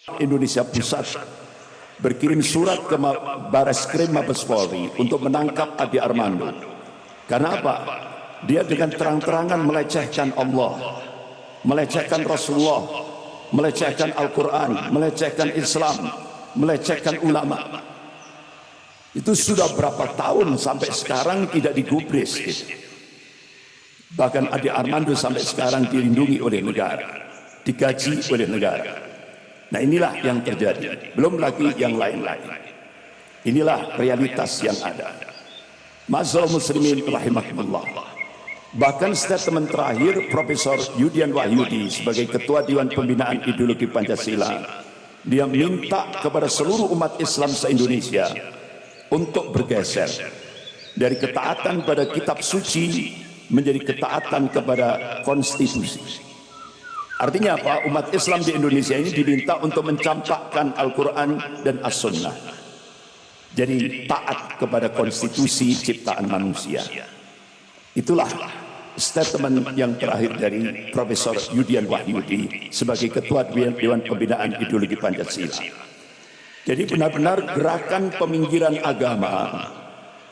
Indonesia Pusat berkirim surat ke Bareskrim Mabes Polri untuk menangkap Ade Armando. Karena apa? Dia dengan terang-terangan melecehkan Allah, melecehkan Rasulullah, melecehkan Al-Quran, melecehkan Islam, melecehkan ulama. Itu sudah berapa tahun sampai sekarang tidak digubris gitu. Bahkan Ade Armando sampai sekarang dilindungi oleh negara, digaji oleh negara. Nah inilah yang terjadi, belum lagi yang lain-lain. Inilah realitas yang ada. Ma'asyiral muslimin rahimakumullah. Bahkan statement terakhir Profesor Yudian Wahyudi sebagai Ketua Dewan Pembinaan Ideologi Pancasila, dia minta kepada seluruh umat Islam se-Indonesia untuk bergeser dari ketaatan pada kitab suci menjadi ketaatan kepada konstitusi. Artinya apa? Umat Islam di Indonesia ini diminta untuk mencampakkan Al-Quran dan As-Sunnah. Jadi taat kepada konstitusi ciptaan manusia. Itulah statement yang terakhir dari Profesor Yudian Wahyudi sebagai Ketua Dewan Pembinaan Ideologi Pancasila. Jadi benar-benar gerakan peminggiran agama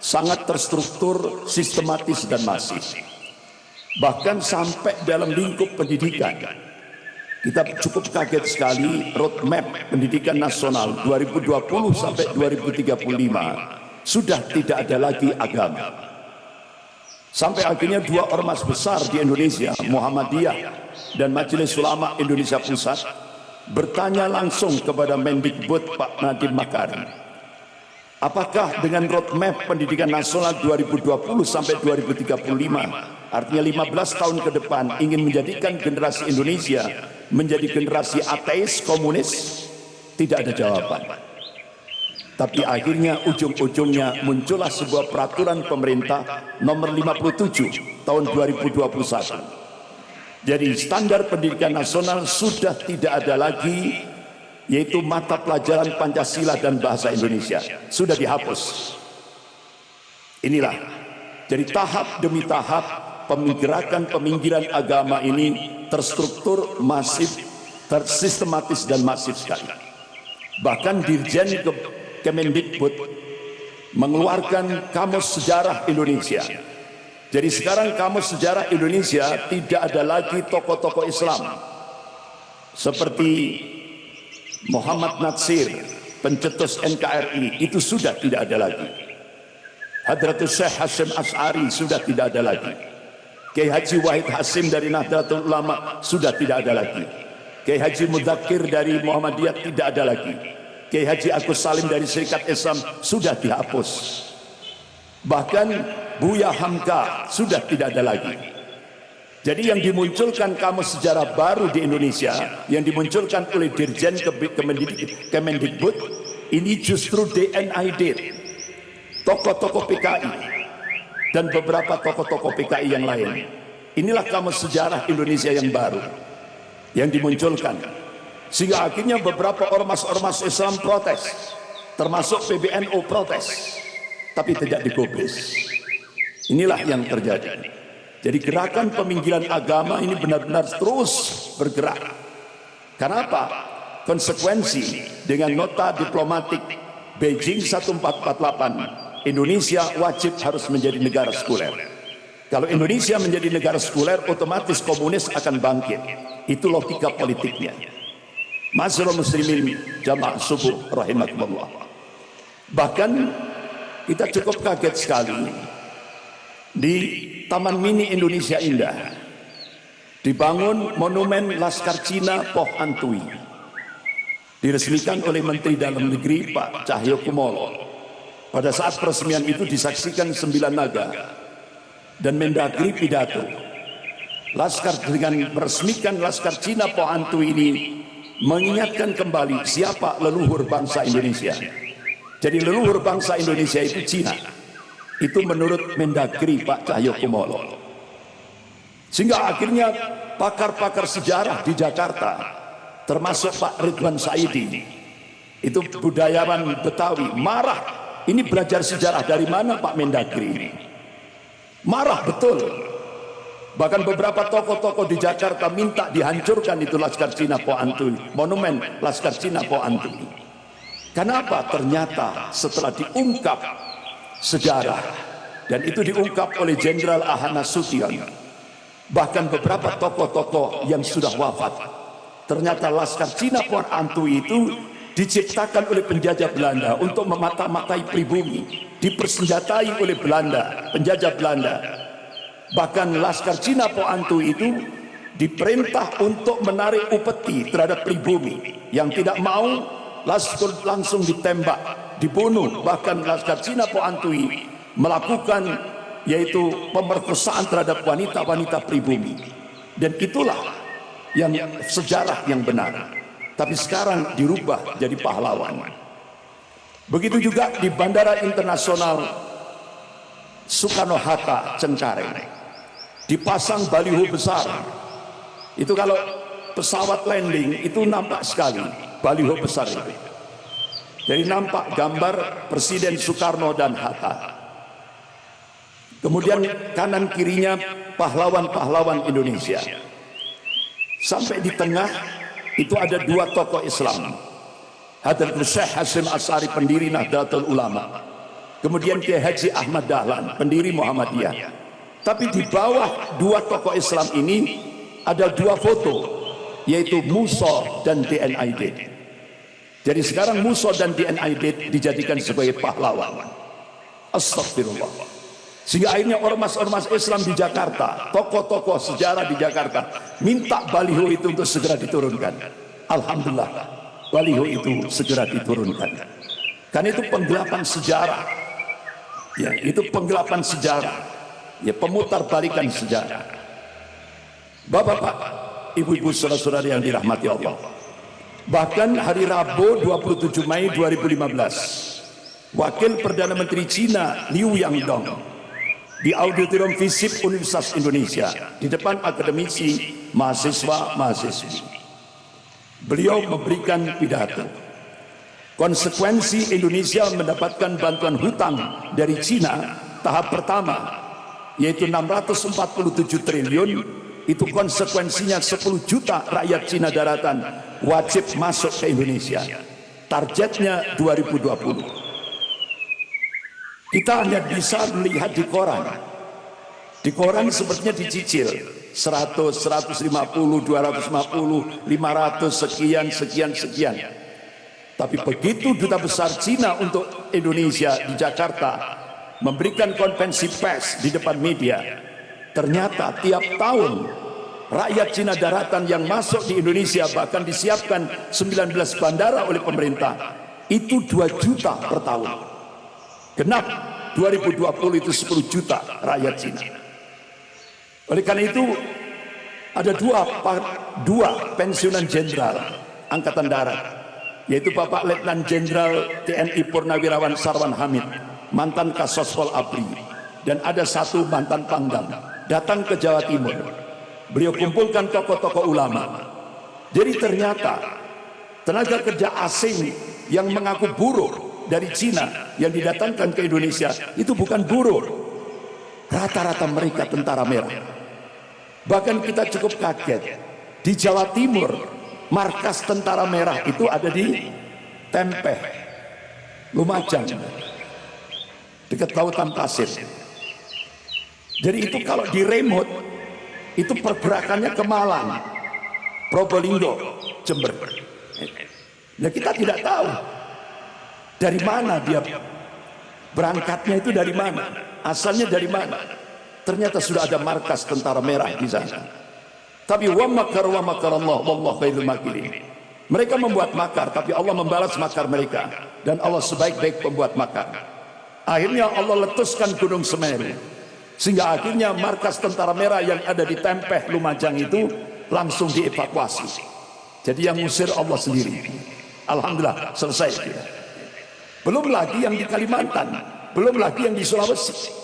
sangat terstruktur, sistematis dan masif. Bahkan sampai dalam lingkup pendidikan. Kita cukup kaget sekali roadmap pendidikan nasional 2020 sampai 2035 sudah tidak ada lagi agama. Sampai akhirnya dua ormas besar di Indonesia, Muhammadiyah dan Majelis Ulama Indonesia Pusat, bertanya langsung kepada Mendikbud Pak Nadiem Makarim, apakah dengan roadmap pendidikan nasional 2020 sampai 2035, artinya 15 tahun ke depan, ingin menjadikan generasi Indonesia menjadi generasi ateis, komunis? Tidak ada jawaban. Tapi akhirnya ujung-ujungnya muncullah sebuah peraturan pemerintah nomor 57 tahun 2021. Jadi standar pendidikan nasional sudah tidak ada lagi, yaitu mata pelajaran Pancasila dan bahasa Indonesia sudah dihapus. Inilah, jadi tahap demi tahap peminggiran agama ini terstruktur, masif, tersistematis dan masif sekali. Bahkan Dirjen Kemendikbud mengeluarkan Kamus Sejarah Indonesia. Jadi sekarang Kamus Sejarah Indonesia tidak ada lagi tokoh-tokoh Islam seperti Muhammad Natsir, pencetus NKRI, itu sudah tidak ada lagi. Hadratus Syekh Hasyim Asy'ari sudah tidak ada lagi. Kiai Haji Wahid Hasim dari Nahdlatul Ulama sudah tidak ada lagi. Kiai Haji Mudzakkir dari Muhammadiyah tidak ada lagi. Kiai Haji Agus Salim dari Serikat Islam sudah dihapus. Bahkan Buya Hamka sudah tidak ada lagi. Jadi yang dimunculkan kamus sejarah baru di Indonesia, yang dimunculkan oleh Dirjen Kemendikbud, ini justru DNID, tokoh-tokoh PKI dan beberapa tokoh-tokoh PKI yang lain. Inilah kamus sejarah Indonesia yang baru yang dimunculkan, sehingga akhirnya beberapa ormas-ormas Islam protes, termasuk PBNU protes, tapi tidak digubris. Inilah yang terjadi. Jadi gerakan peminggiran agama ini benar-benar terus bergerak. Kenapa? Konsekuensi dengan nota diplomatik Beijing 1448, Indonesia wajib harus menjadi negara sekuler. Kalau Indonesia menjadi negara sekuler, otomatis komunis akan bangkit. Itu logika politiknya. Ma'asyiral muslimin jamaah subuh rahimakumullah. Bahkan kita cukup kaget sekali di Taman Mini Indonesia Indah dibangun monumen Laskar Cina Poh Antui, diresmikan oleh Menteri Dalam Negeri Pak Cahyokumolo. Pada saat peresmian itu disaksikan 9 naga dan Mendagri pidato. Laskar dengan meresmikan Laskar Cina Poh Antui ini mengingatkan kembali siapa leluhur bangsa Indonesia. Jadi leluhur bangsa Indonesia itu Cina. Itu menurut Mendagri Pak Cahyokumolo. Sehingga akhirnya pakar-pakar sejarah di Jakarta, termasuk Pak Ridwan Saidi, itu budayawan Betawi, marah. Ini belajar sejarah dari mana Pak Mendagri ini? Marah betul. Bahkan beberapa tokoh-tokoh di Jakarta minta dihancurkan itu Laskar Cina Po Antui, monumen Laskar Cina Po Antui. Kenapa? Ternyata setelah diungkap sejarah, dan itu diungkap oleh Jenderal Ahana Sution, bahkan beberapa tokoh-tokoh yang sudah wafat, ternyata Laskar Cina Po Antui itu diciptakan oleh penjajah Belanda untuk memata-matai pribumi, dipersenjatai oleh Belanda, penjajah Belanda. Bahkan Laskar Cina Po Antui itu diperintah untuk menarik upeti terhadap pribumi, yang tidak mau langsung ditembak, dibunuh. Bahkan Laskar Cina Po Antui melakukan yaitu pemerkosaan terhadap wanita-wanita pribumi, dan itulah yang sejarah yang benar. Tapi sekarang dirubah jadi pahlawan. Begitu juga di Bandara Internasional Soekarno-Hatta Cengkareng dipasang baliho besar. Itu kalau pesawat landing itu nampak sekali baliho besar itu. Jadi nampak gambar Presiden Soekarno dan Hatta. Kemudian kanan kirinya pahlawan-pahlawan Indonesia. Sampai di tengah itu ada dua tokoh Islam, Hadratul Syekh Hasyim Asy'ari, pendiri Nahdlatul Ulama, kemudian Kiai Haji Ahmad Dahlan, pendiri Muhammadiyah. Tapi di bawah dua tokoh Islam ini ada dua foto, yaitu Musa dan DN Aidit. Jadi sekarang Musa dan DN Aidit dijadikan sebagai pahlawan. Astagfirullah. Sehingga akhirnya ormas-ormas Islam di Jakarta, tokoh-tokoh sejarah di Jakarta minta baliho itu untuk segera diturunkan. Alhamdulillah, baliho itu segera diturunkan. Karena itu penggelapan sejarah. Ya, itu penggelapan sejarah. Ya, pemutar balikan sejarah. Bapak-bapak, ibu-ibu, saudara-saudara yang dirahmati Allah. Bahkan hari Rabu 27 Mei 2015, Wakil Perdana Menteri Cina Liu Yangdong di Auditorium FISIP Universitas Indonesia di depan akademisi, mahasiswa-mahasiswi, beliau memberikan pidato. Konsekuensi Indonesia mendapatkan bantuan hutang dari Cina tahap pertama, yaitu 647 triliun, itu konsekuensinya 10 juta rakyat Cina daratan wajib masuk ke Indonesia. Targetnya 2020. Kita hanya bisa melihat di koran. Di koran sepertinya dicicil 100, 150, 250, 500, sekian. Tapi begitu Duta Besar Cina untuk Indonesia di Jakarta memberikan konferensi pers di depan media, ternyata tiap tahun rakyat Cina daratan yang masuk di Indonesia, bahkan disiapkan 19 bandara oleh pemerintah, itu 2 juta per tahun. Genap 2020 itu 10 juta rakyat Cina. Oleh karena itu ada dua pensiunan jenderal Angkatan Darat, yaitu Bapak Letnan Jenderal TNI Purnawirawan Sarwan Hamid, mantan Kasospol ABRI, dan ada satu mantan Pangdam, datang ke Jawa Timur. Beliau kumpulkan tokoh-tokoh ulama. Jadi ternyata tenaga kerja asing yang mengaku buruh dari Cina yang didatangkan ke Indonesia itu bukan buruh, rata-rata mereka tentara merah. Bahkan kita cukup kaget, di Jawa Timur markas tentara merah itu ada di Tempeh, Lumajang, dekat Lautan Pasir. Jadi itu kalau di remote itu pergerakannya ke Malang, Probolinggo, Jember. Nah, kita tidak tahu dari mana dia berangkatnya, itu dari mana, asalnya dari mana. Ternyata sudah ada markas tentara merah di sana. Tapi wa makar Allah wallahu khairul makirin. Mereka membuat makar, tapi Allah membalas makar mereka, dan Allah sebaik-baik pembuat makar. Akhirnya Allah letuskan Gunung Semeru, sehingga akhirnya markas tentara merah yang ada di Tempeh, Lumajang itu langsung dievakuasi. Jadi yang ngusir Allah sendiri. Alhamdulillah, selesai. Belum lagi yang di Kalimantan, belum lagi yang di Sulawesi,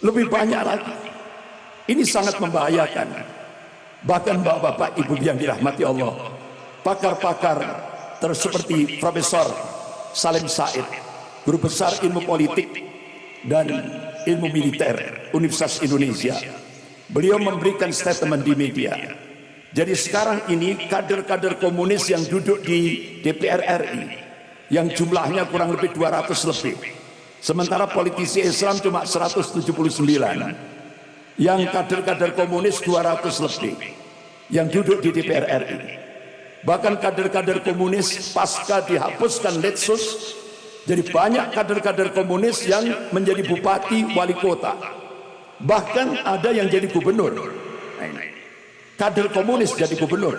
lebih banyak lagi. Ini sangat membahayakan. Bahkan bapak-bapak, ibu yang dirahmati Allah, pakar-pakar seperti Profesor Salim Said, guru besar ilmu politik dan ilmu militer Universitas Indonesia, Beliau memberikan statement di media. Jadi sekarang ini kader-kader komunis yang duduk di DPR RI, yang jumlahnya kurang lebih 200 lebih. Sementara politisi Islam cuma 179. Yang kader-kader komunis 200 lebih yang duduk di DPR RI. Bahkan kader-kader komunis pasca dihapuskan Letsus, jadi banyak kader-kader komunis yang menjadi bupati, wali kota. Bahkan ada yang jadi gubernur. Kader komunis jadi gubernur.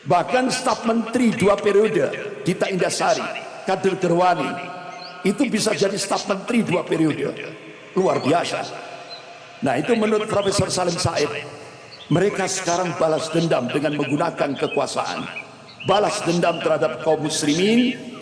Bahkan staf menteri 2 periode, Dita Indasari, kader Gerwani, itu bisa jadi staf menteri 2 periode. Luar biasa. Nah, itu menurut Profesor Salim Said. Mereka sekarang balas dendam dengan menggunakan kekuasaan. Balas dendam terhadap kaum muslimin,